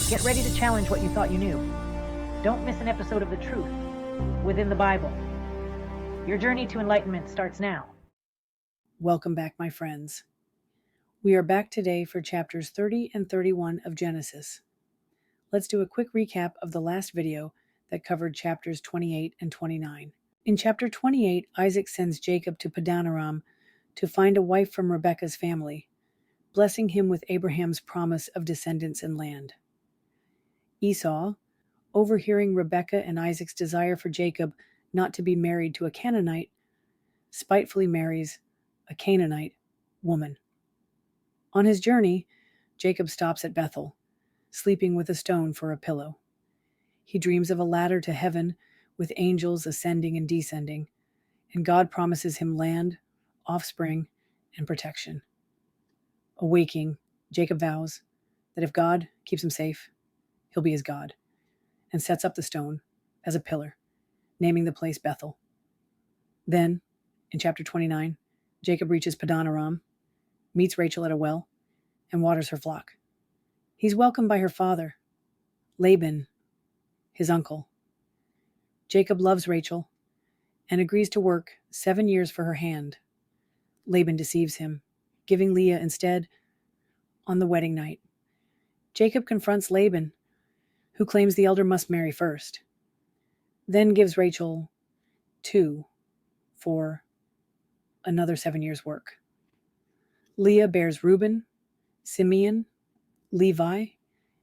Get ready to challenge what you thought you knew. Don't miss an episode of The Truth Within the Bible. Your journey to enlightenment starts now. Welcome back, my friends. We are back today for chapters 30 and 31 of Genesis. Let's do a quick recap of the last video that covered chapters 28 and 29. In chapter 28, Isaac sends Jacob to Padanaram to find a wife from Rebekah's family, blessing him with Abraham's promise of descendants and land. Esau, overhearing Rebekah and Isaac's desire for Jacob not to be married to a Canaanite, spitefully marries a Canaanite woman. On his journey, Jacob stops at Bethel, sleeping with a stone for a pillow. He dreams of a ladder to heaven with angels ascending and descending, and God promises him land, offspring, and protection. Awaking, Jacob vows that if God keeps him safe, he'll be his God, and sets up the stone as a pillar, naming the place Bethel. Then, in chapter 29, Jacob reaches Padanaram, meets Rachel at a well, and waters her flock. He's welcomed by her father, Laban, his uncle. Jacob loves Rachel and agrees to work 7 years for her hand. Laban deceives him, giving Leah instead on the wedding night. Jacob confronts Laban, who claims the elder must marry first, then gives Rachel 2 for another 7 years' work. Leah bears Reuben, Simeon, Levi,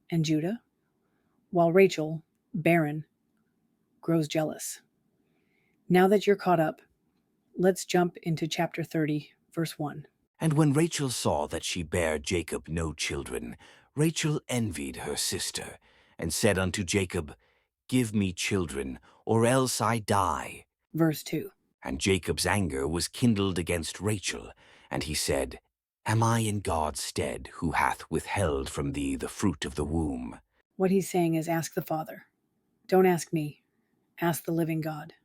and Judah, while Rachel, barren, grows jealous. Now that you're caught up, let's jump into chapter 30, verse 1. And when Rachel saw that she bare Jacob no children, Rachel envied her sister, and said unto Jacob, Give me children, or else I die. Verse 2. And Jacob's anger was kindled against Rachel, and he said, Am I in God's stead, who hath withheld from thee the fruit of the womb? What he's saying is, ask the Father. Don't ask me. Ask the living God.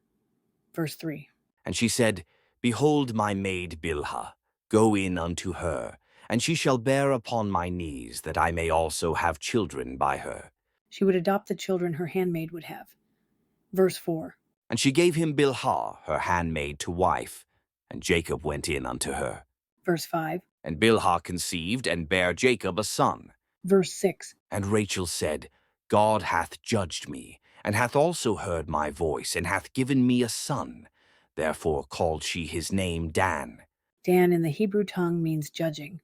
Verse 3. And she said, Behold my maid Bilhah, go in unto her, and she shall bear upon my knees, that I may also have children by her. She would adopt the children her handmaid would have. Verse 4. And she gave him Bilhah, her handmaid, to wife, and Jacob went in unto her. Verse 5. And Bilhah conceived, and bare Jacob a son. Verse 6. And Rachel said, God hath judged me, and hath also heard my voice, and hath given me a son. Therefore called she his name Dan. Dan in the Hebrew tongue means judging.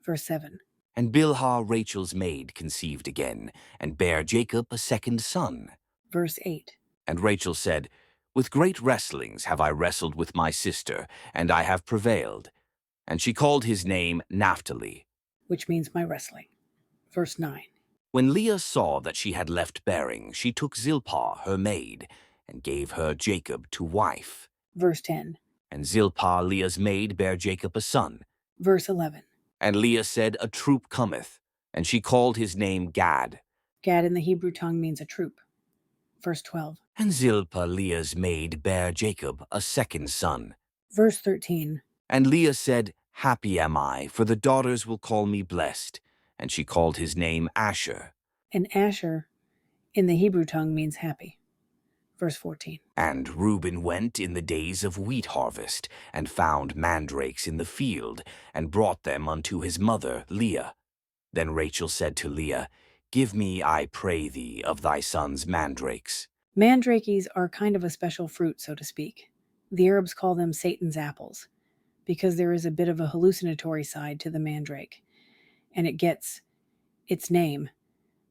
Verse 7. And Bilhah, Rachel's maid, conceived again, and bare Jacob a second son. Verse 8. And Rachel said, With great wrestlings have I wrestled with my sister, and I have prevailed. And she called his name Naphtali, which means my wrestling. Verse 9. When Leah saw that she had left bearing, she took Zilpah, her maid, and gave her Jacob to wife. Verse 10. And Zilpah, Leah's maid, bare Jacob a son. Verse 11. And Leah said, A troop cometh, and she called his name Gad. Gad in the Hebrew tongue means a troop. Verse 12. And Zilpah, Leah's maid, bare Jacob a second son. Verse 13. And Leah said, Happy am I, for the daughters will call me blessed. And she called his name Asher. And Asher in the Hebrew tongue means happy. Verse 14. And Reuben went in the days of wheat harvest, and found mandrakes in the field, and brought them unto his mother Leah. Then Rachel said to Leah, Give me, I pray thee, of thy son's mandrakes. Mandrakes are kind of a special fruit, so to speak. The Arabs call them Satan's apples, because there is a bit of a hallucinatory side to the mandrake, and it gets its name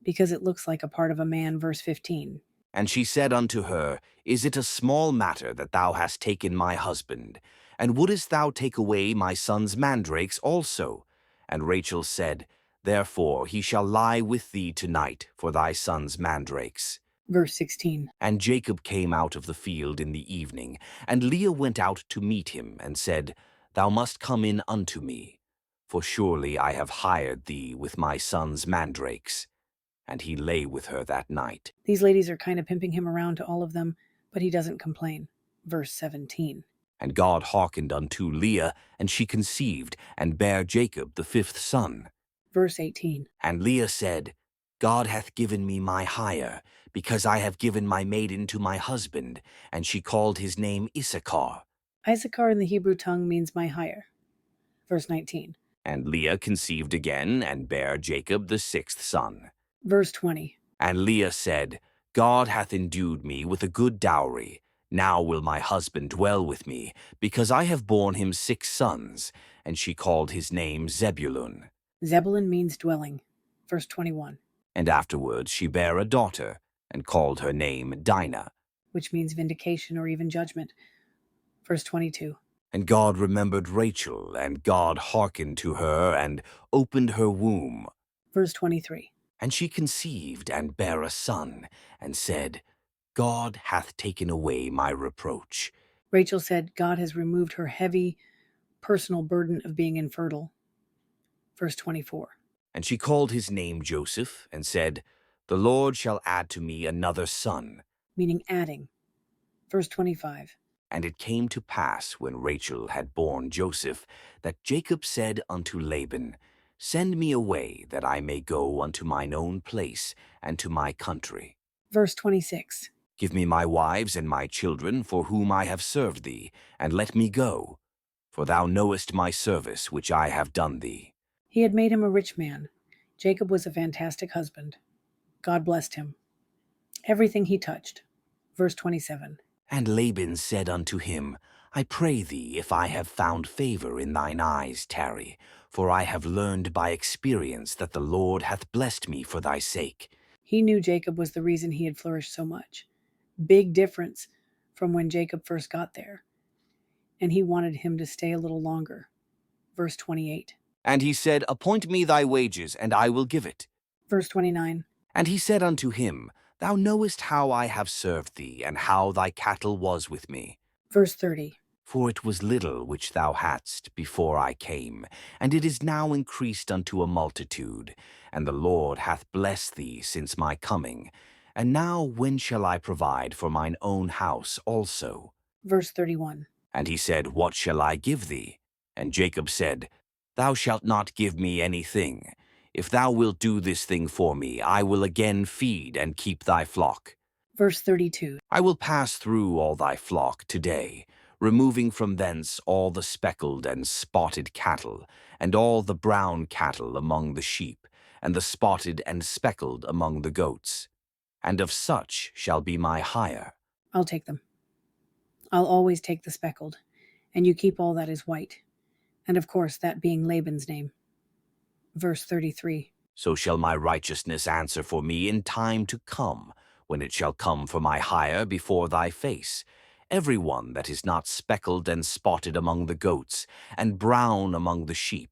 because it looks like a part of a man, verse 15. And she said unto her, Is it a small matter that thou hast taken my husband? And wouldest thou take away my son's mandrakes also? And Rachel said, Therefore he shall lie with thee tonight for thy son's mandrakes. Verse 16. And Jacob came out of the field in the evening, and Leah went out to meet him, and said, Thou must come in unto me, for surely I have hired thee with my son's mandrakes. And he lay with her that night. These ladies are kind of pimping him around to all of them, but he doesn't complain. Verse 17. And God hearkened unto Leah, and she conceived, and bare Jacob the fifth son. Verse 18. And Leah said, God hath given me my hire, because I have given my maiden to my husband, and she called his name Issachar. Issachar in the Hebrew tongue means my hire. Verse 19. And Leah conceived again, and bare Jacob the sixth son. Verse 20. And Leah said, God hath endued me with a good dowry. Now will my husband dwell with me, because I have borne him 6 sons. And she called his name Zebulun. Zebulun means dwelling. Verse 21. And afterwards she bare a daughter, and called her name Dinah. Which means vindication or even judgment. Verse 22. And God remembered Rachel, and God hearkened to her, and opened her womb. Verse 23. And she conceived, and bare a son, and said, God hath taken away my reproach. Rachel said God has removed her heavy personal burden of being infertile. Verse 24. And she called his name Joseph, and said, The Lord shall add to me another son. Meaning adding. Verse 25. And it came to pass, when Rachel had borne Joseph, that Jacob said unto Laban, Send me away, that I may go unto mine own place, and to my country. Verse 26. Give me my wives and my children, for whom I have served thee, and let me go. For thou knowest my service which I have done thee. He had made him a rich man. Jacob was a fantastic husband. God blessed him. Everything he touched. Verse 27. And Laban said unto him, I pray thee, if I have found favor in thine eyes, tarry, for I have learned by experience that the Lord hath blessed me for thy sake. He knew Jacob was the reason he had flourished so much. Big difference from when Jacob first got there. And he wanted him to stay a little longer. Verse 28. And he said, Appoint me thy wages, and I will give it. Verse 29. And he said unto him, Thou knowest how I have served thee, and how thy cattle was with me. Verse 30. For it was little which thou hadst before I came, and it is now increased unto a multitude. And the Lord hath blessed thee since my coming. And now when shall I provide for mine own house also? Verse 31. And he said, What shall I give thee? And Jacob said, Thou shalt not give me anything. If thou wilt do this thing for me, I will again feed and keep thy flock. Verse 32. I will pass through all thy flock today, removing from thence all the speckled and spotted cattle, and all the brown cattle among the sheep, and the spotted and speckled among the goats. And of such shall be my hire. I'll take them. I'll always take the speckled, and you keep all that is white. And of course, that being Laban's name. Verse 33. So shall my righteousness answer for me in time to come, when it shall come for my hire before thy face. Every one that is not speckled and spotted among the goats, and brown among the sheep,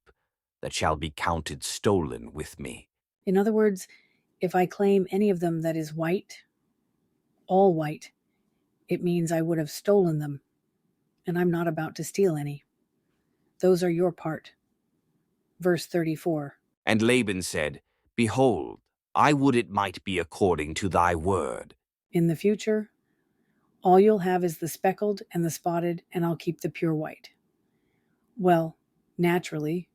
that shall be counted stolen with me. In other words, if I claim any of them that is white, all white, it means I would have stolen them, and I'm not about to steal any. Those are your part. Verse 34. And Laban said, Behold, I would it might be according to thy word. In the future, all you'll have is the speckled and the spotted, and I'll keep the pure white. Well, naturally,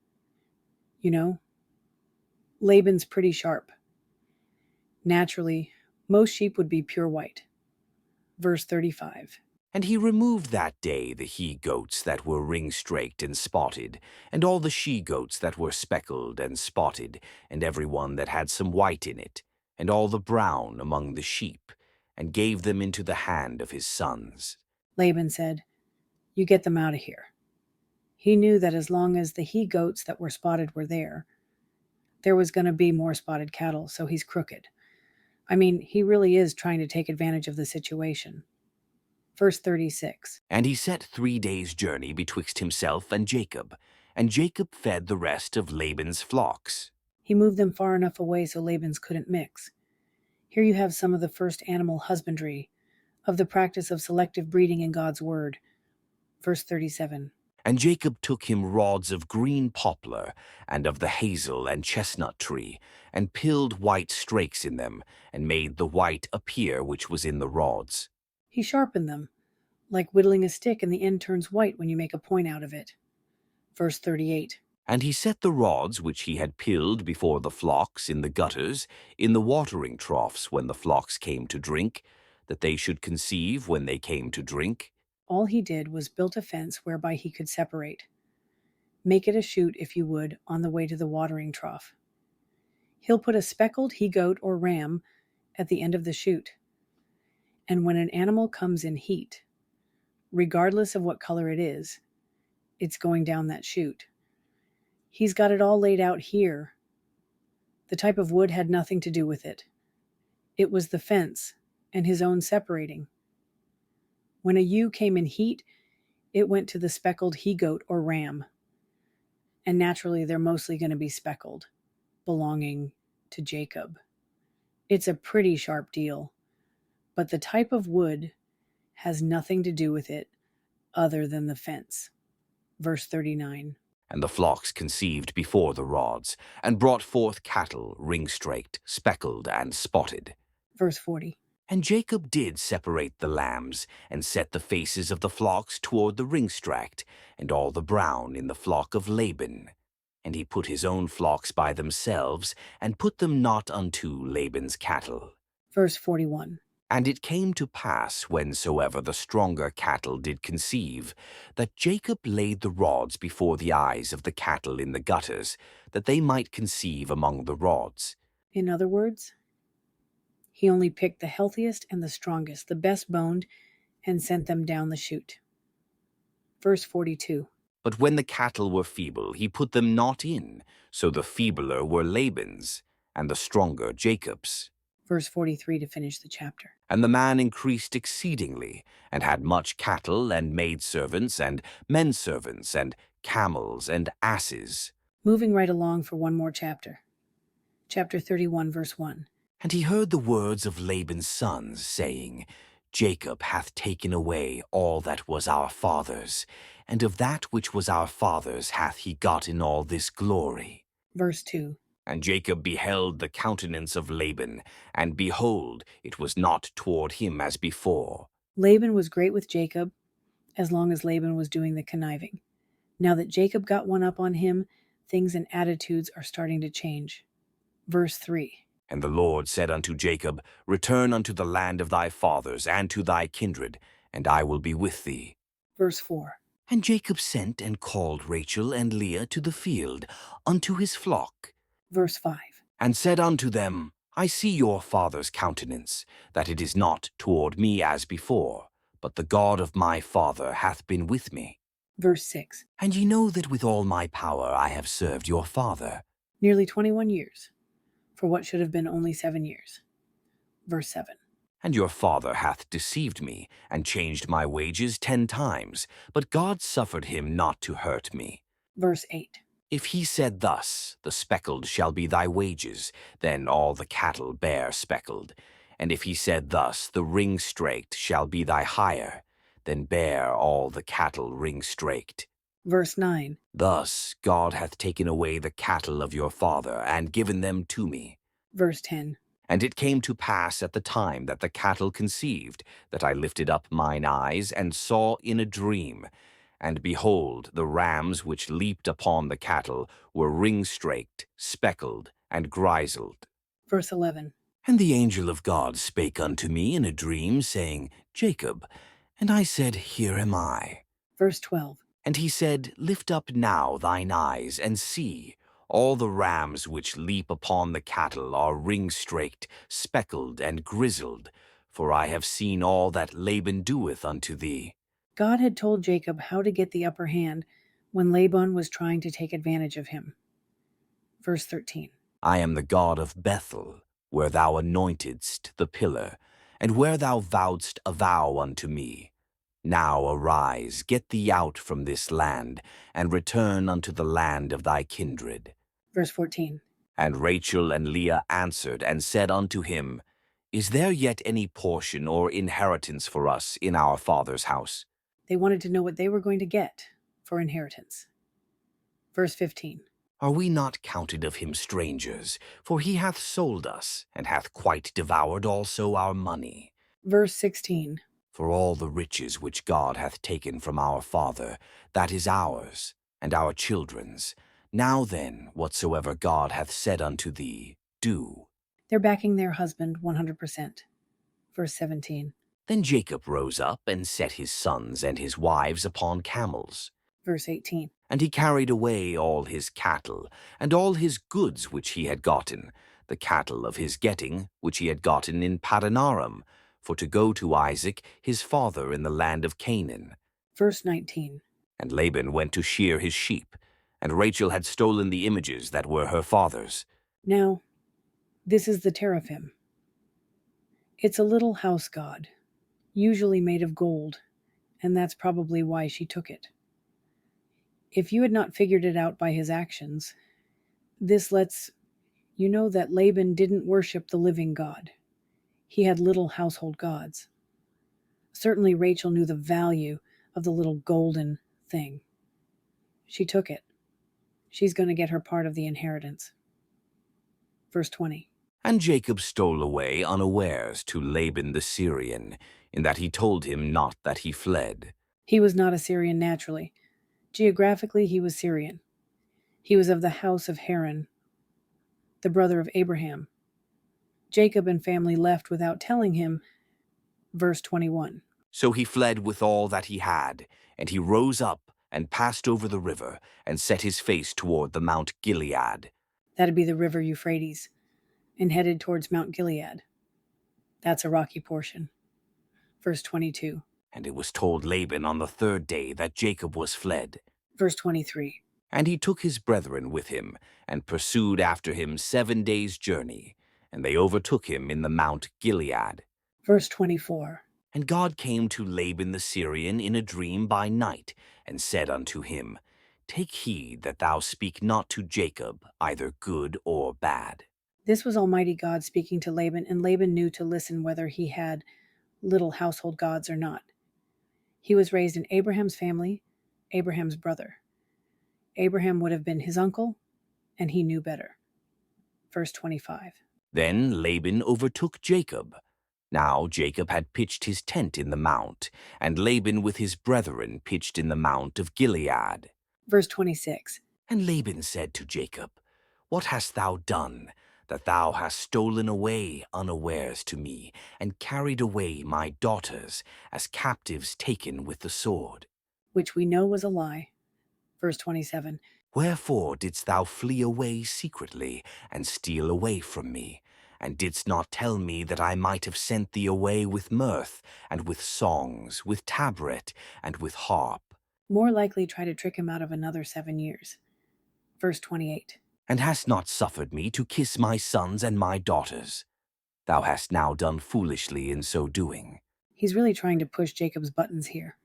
Laban's pretty sharp. Naturally, most sheep would be pure white. Verse 35. And he removed that day the he-goats that were ring-straked and spotted, and all the she-goats that were speckled and spotted, and every one that had some white in it, and all the brown among the sheep, and gave them into the hand of his sons. Laban said, You get them out of here. He knew that as long as the he-goats that were spotted were there was going to be more spotted cattle, so he's crooked. I mean, he really is trying to take advantage of the situation. Verse 36. And he set 3 days' journey betwixt himself and Jacob fed the rest of Laban's flocks. He moved them far enough away so Laban's couldn't mix. Here you have some of the first animal husbandry, of the practice of selective breeding in God's word. Verse 37. And Jacob took him rods of green poplar, and of the hazel and chestnut tree, and pilled white strakes in them, and made the white appear which was in the rods. He sharpened them, like whittling a stick, and the end turns white when you make a point out of it. Verse 38. And he set the rods which he had pilled before the flocks in the gutters, in the watering troughs when the flocks came to drink, that they should conceive when they came to drink. All he did was built a fence whereby he could separate. Make it a chute, if you would, on the way to the watering trough. He'll put a speckled he-goat or ram at the end of the chute. And when an animal comes in heat, regardless of what color it is, it's going down that chute. He's got it all laid out here. The type of wood had nothing to do with it. It was the fence and his own separating. When a ewe came in heat, it went to the speckled he-goat or ram. And naturally, they're mostly going to be speckled, belonging to Jacob. It's a pretty sharp deal, but the type of wood has nothing to do with it other than the fence. Verse 39. And the flocks conceived before the rods, and brought forth cattle, ring-straked, speckled, and spotted. Verse 40. And Jacob did separate the lambs, and set the faces of the flocks toward the ring-straked, and all the brown in the flock of Laban. And he put his own flocks by themselves, and put them not unto Laban's cattle. Verse 41. And it came to pass, whensoever the stronger cattle did conceive, that Jacob laid the rods before the eyes of the cattle in the gutters, that they might conceive among the rods. In other words, he only picked the healthiest and the strongest, the best boned, and sent them down the chute. Verse 42. But when the cattle were feeble, he put them not in, so the feebler were Laban's, and the stronger Jacob's. Verse 43 to finish the chapter. And the man increased exceedingly, and had much cattle, and maidservants, and menservants, and camels, and asses. Moving right along for one more chapter. Chapter 31, verse 1. And he heard the words of Laban's sons, saying, Jacob hath taken away all that was our father's, and of that which was our father's hath he gotten all this glory. Verse 2. And Jacob beheld the countenance of Laban, and behold, it was not toward him as before. Laban was great with Jacob, as long as Laban was doing the conniving. Now that Jacob got one up on him, things and attitudes are starting to change. Verse 3. And the Lord said unto Jacob, Return unto the land of thy fathers, and to thy kindred, and I will be with thee. Verse 4. And Jacob sent and called Rachel and Leah to the field, unto his flock, Verse 5. and said unto them, I see your father's countenance, that it is not toward me as before, but the God of my father hath been with me. Verse 6. And ye know that with all my power I have served your father. Nearly 21 years, for what should have been only 7 years. Verse 7. And your father hath deceived me, and changed my wages 10 times, but God suffered him not to hurt me. Verse 8. If he said thus, The speckled shall be thy wages, then all the cattle bear speckled. And if he said thus, The ring-straked shall be thy hire, then bear all the cattle ring-straked. Verse 9. Thus God hath taken away the cattle of your father, and given them to me. Verse 10. And it came to pass at the time that the cattle conceived, that I lifted up mine eyes, and saw in a dream, and behold, the rams which leaped upon the cattle were ring-straked, speckled, and grisled. Verse 11. And the angel of God spake unto me in a dream, saying, Jacob. And I said, Here am I. Verse 12. And he said, Lift up now thine eyes, and see. All the rams which leap upon the cattle are ring-straked, speckled, and grisled, for I have seen all that Laban doeth unto thee. God had told Jacob how to get the upper hand when Laban was trying to take advantage of him. Verse 13. I am the God of Bethel, where thou anointedst the pillar, and where thou vowedst a vow unto me. Now arise, get thee out from this land, and return unto the land of thy kindred. Verse 14. And Rachel and Leah answered and said unto him, Is there yet any portion or inheritance for us in our father's house? They wanted to know what they were going to get for inheritance. Verse 15. Are we not counted of him strangers? For he hath sold us, and hath quite devoured also our money. Verse 16. For all the riches which God hath taken from our father, that is ours, and our children's. Now then, whatsoever God hath said unto thee, do. They're backing their husband 100%. Verse 17. Then Jacob rose up and set his sons and his wives upon camels. Verse 18. And he carried away all his cattle, and all his goods which he had gotten, the cattle of his getting, which he had gotten in Padanaram, for to go to Isaac his father in the land of Canaan. Verse 19. And Laban went to shear his sheep, and Rachel had stolen the images that were her father's. Now, this is the teraphim. It's a little house god, usually made of gold, and that's probably why she took it. If you had not figured it out by his actions, this lets you know that Laban didn't worship the living God. He had little household gods. Certainly Rachel knew the value of the little golden thing. She took it. She's going to get her part of the inheritance. Verse 20. And Jacob stole away unawares to Laban the Syrian, in that he told him not that he fled. He was not a Syrian naturally. Geographically, he was Syrian. He was of the house of Haran, the brother of Abraham. Jacob and family left without telling him. Verse 21. So he fled with all that he had, and he rose up and passed over the river, and set his face toward the Mount Gilead. That'd be the river Euphrates, and headed towards Mount Gilead. That's a rocky portion. Verse 22. And it was told Laban on the third day that Jacob was fled. Verse 23. And he took his brethren with him, and pursued after him 7 days' journey, and they overtook him in the Mount Gilead. Verse 24. And God came to Laban the Syrian in a dream by night, and said unto him, Take heed that thou speak not to Jacob, either good or bad. This was Almighty God speaking to Laban, and Laban knew to listen whether he had little household gods or not. He was raised in Abraham's family, Abraham's brother. Abraham would have been his uncle, and he knew better. Verse 25. Then Laban overtook Jacob. Now Jacob had pitched his tent in the mount, and Laban with his brethren pitched in the mount of Gilead. Verse 26. And Laban said to Jacob, What hast thou done, that thou hast stolen away unawares to me, and carried away my daughters as captives taken with the sword? Which we know was a lie. Verse 27. Wherefore didst thou flee away secretly, and steal away from me, and didst not tell me that I might have sent thee away with mirth, and with songs, with tabret, and with harp? More likely try to trick him out of another 7 years. Verse 28. And hast not suffered me to kiss my sons and my daughters? Thou hast now done foolishly in so doing. He's really trying to push Jacob's buttons here.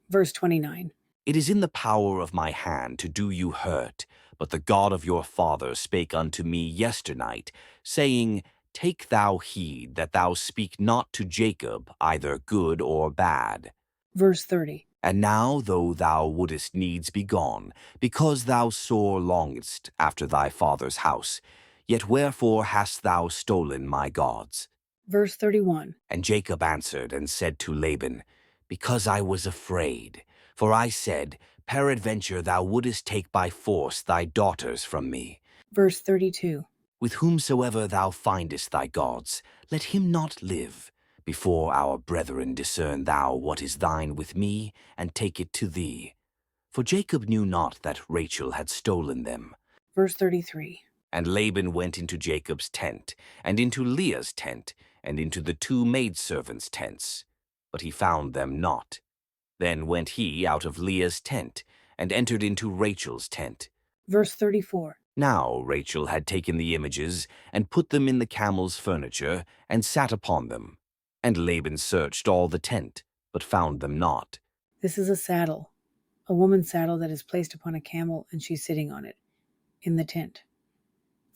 Verse 29. It is in the power of my hand to do you hurt, but the God of your father spake unto me yesternight, saying, Take thou heed that thou speak not to Jacob, either good or bad. Verse 30. And now, though thou wouldest needs be gone, because thou sore longedst after thy father's house, yet wherefore hast thou stolen my gods? Verse 31. And Jacob answered and said to Laban, Because I was afraid, for I said, Peradventure thou wouldest take by force thy daughters from me. Verse 32. With whomsoever thou findest thy gods, let him not live. Before our brethren discern thou what is thine with me, and take it to thee. For Jacob knew not that Rachel had stolen them. Verse 33. And Laban went into Jacob's tent, and into Leah's tent, and into the 2 maidservants' tents. But he found them not. Then went he out of Leah's tent, and entered into Rachel's tent. Verse 34. Now Rachel had taken the images, and put them in the camel's furniture, and sat upon them. And Laban searched all the tent, but found them not. This is a saddle, a woman's saddle that is placed upon a camel, and she's sitting on it, in the tent.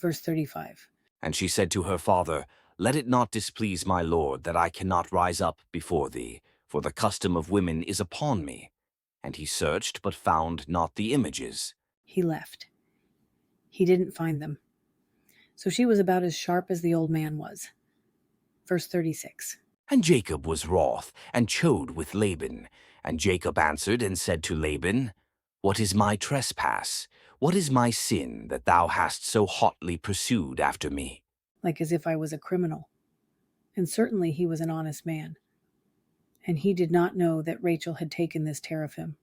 Verse 35. And she said to her father, Let it not displease my lord that I cannot rise up before thee, for the custom of women is upon me. And he searched, but found not the images. He left. He didn't find them. So she was about as sharp as the old man was. Verse 36. And Jacob was wroth, and chode with Laban. And Jacob answered and said to Laban, What is my trespass? What is my sin that thou hast so hotly pursued after me? like as if I was a criminal. And certainly he was an honest man. And he did not know that Rachel had taken this teraphim.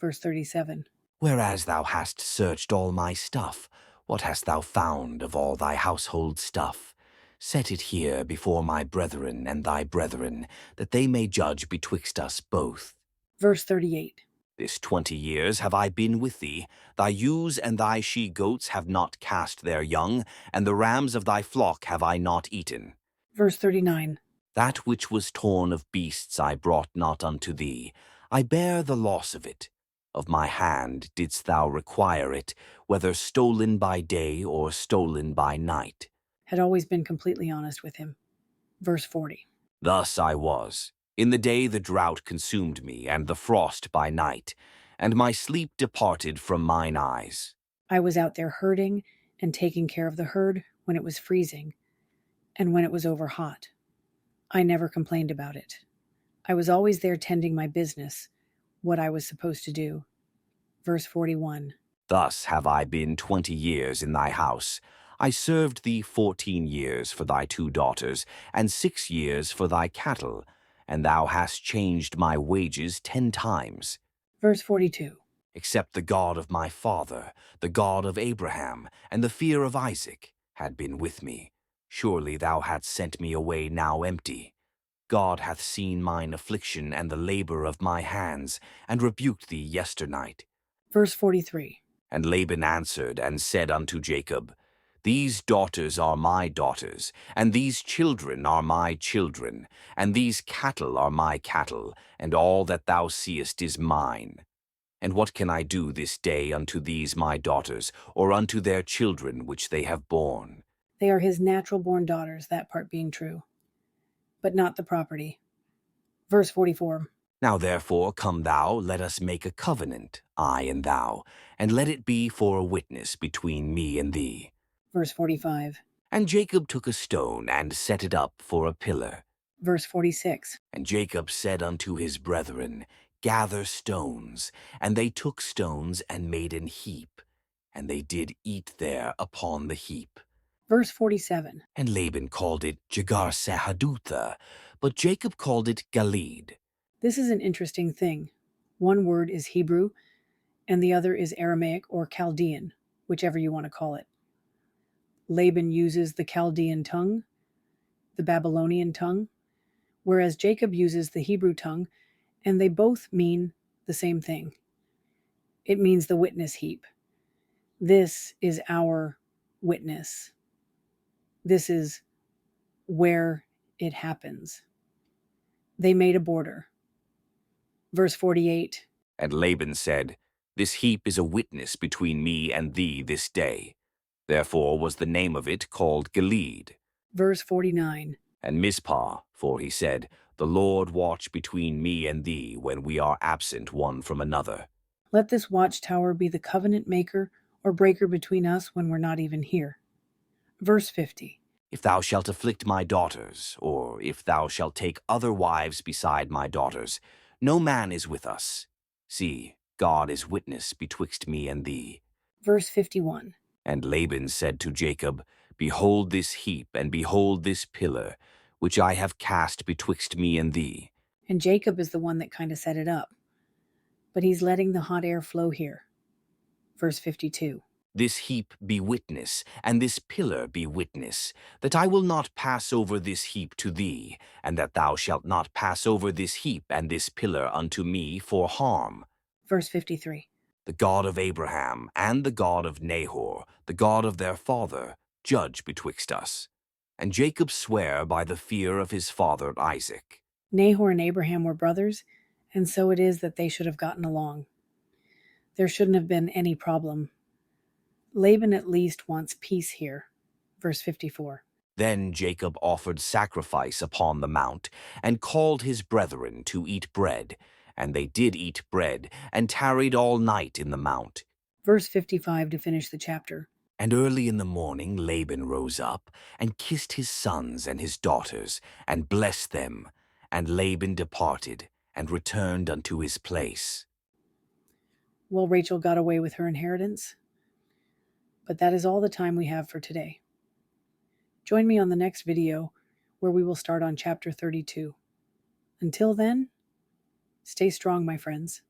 Verse 37. Whereas thou hast searched all my stuff, what hast thou found of all thy household stuff? Set it here before my brethren and thy brethren, that they may judge betwixt us both. Verse 38. This 20 years have I been with thee. Thy ewes and thy she-goats have not cast their young, and the rams of thy flock have I not eaten. Verse 39. That which was torn of beasts I brought not unto thee. I bear the loss of it. Of my hand didst thou require it, whether stolen by day or stolen by night. Had always been completely honest with him. Verse 40. Thus I was. In the day the drought consumed me, and the frost by night, and my sleep departed from mine eyes. I was out there herding and taking care of the herd when it was freezing and when it was over hot. I never complained about it. I was always there tending my business, what I was supposed to do. Verse 41. Thus have I been 20 years in thy house. I served thee 14 years for thy 2 daughters, and 6 years for thy cattle, and thou hast changed my wages 10 times. Verse 42. Except the God of my father, the God of Abraham, and the fear of Isaac, had been with me, surely thou hadst sent me away now empty. God hath seen mine affliction and the labor of my hands, and rebuked thee yesternight. Verse 43. And Laban answered and said unto Jacob, These daughters are my daughters, and these children are my children, and these cattle are my cattle, and all that thou seest is mine. And what can I do this day unto these my daughters, or unto their children which they have borne? They are his natural-born daughters, that part being true, but not the property. Verse 44. Now therefore come thou, let us make a covenant, I and thou, and let it be for a witness between me and thee. Verse 45. And Jacob took a stone and set it up for a pillar. Verse 46. And Jacob said unto his brethren, Gather stones. And they took stones and made an heap, and they did eat there upon the heap. Verse 47. And Laban called it Jegar-sahadutha, but Jacob called it Galeed. This is an interesting thing. One word is Hebrew, and the other is Aramaic or Chaldean, whichever you want to call it. Laban uses the Chaldean tongue, the Babylonian tongue, whereas Jacob uses the Hebrew tongue, and they both mean the same thing. It means the witness heap. This is our witness. This is where it happens. They made a border. Verse 48. And Laban said, This heap is a witness between me and thee this day. Therefore was the name of it called Galeed. Verse 49. And Mizpah, for he said, The Lord watch between me and thee when we are absent one from another. Let this watchtower be the covenant maker or breaker between us when we're not even here. Verse 50. If thou shalt afflict my daughters, or if thou shalt take other wives beside my daughters, no man is with us. See, God is witness betwixt me and thee. Verse 51. And Laban said to Jacob, Behold this heap, and behold this pillar, which I have cast betwixt me and thee. And Jacob is the one that kind of set it up. But he's letting the hot air flow here. Verse 52. This heap be witness, and this pillar be witness, that I will not pass over this heap to thee, and that thou shalt not pass over this heap and this pillar unto me for harm. Verse 53. The God of Abraham and the God of Nahor, the God of their father, judge betwixt us. And Jacob sware by the fear of his father Isaac. Nahor and Abraham were brothers, and so it is that they should have gotten along. There shouldn't have been any problem. Laban at least wants peace here. Verse 54. Then Jacob offered sacrifice upon the mount, and called his brethren to eat bread. And they did eat bread, and tarried all night in the mount. Verse 55 to finish the chapter. And early in the morning Laban rose up, and kissed his sons and his daughters, and blessed them. And Laban departed, and returned unto his place. Well, Rachel got away with her inheritance. But that is all the time we have for today. Join me on the next video where we will start on chapter 32. Until then, stay strong, my friends.